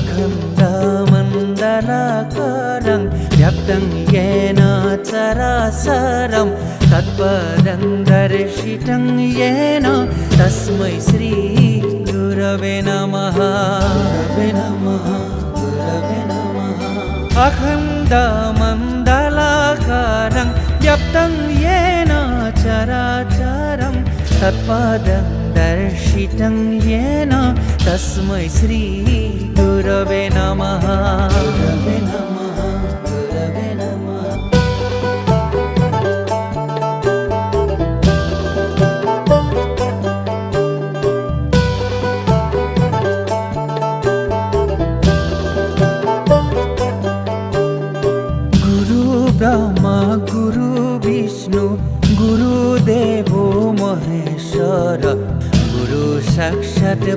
अखण्डमण्डलाकारं व्याप्तं येन चराचरं तत्पदं दर्शितं येन तस्मै श्री गुरवे नमः। अखण्डमण्डलाकारं व्याप्तं येन चराचरं तत्पदं दर्शितं येन तस्मै श्री गुरवे नमः। गुरु ब्रह्मा गुरु विष्णु गुरुदेवो महेश्वर गुरु साक्षात्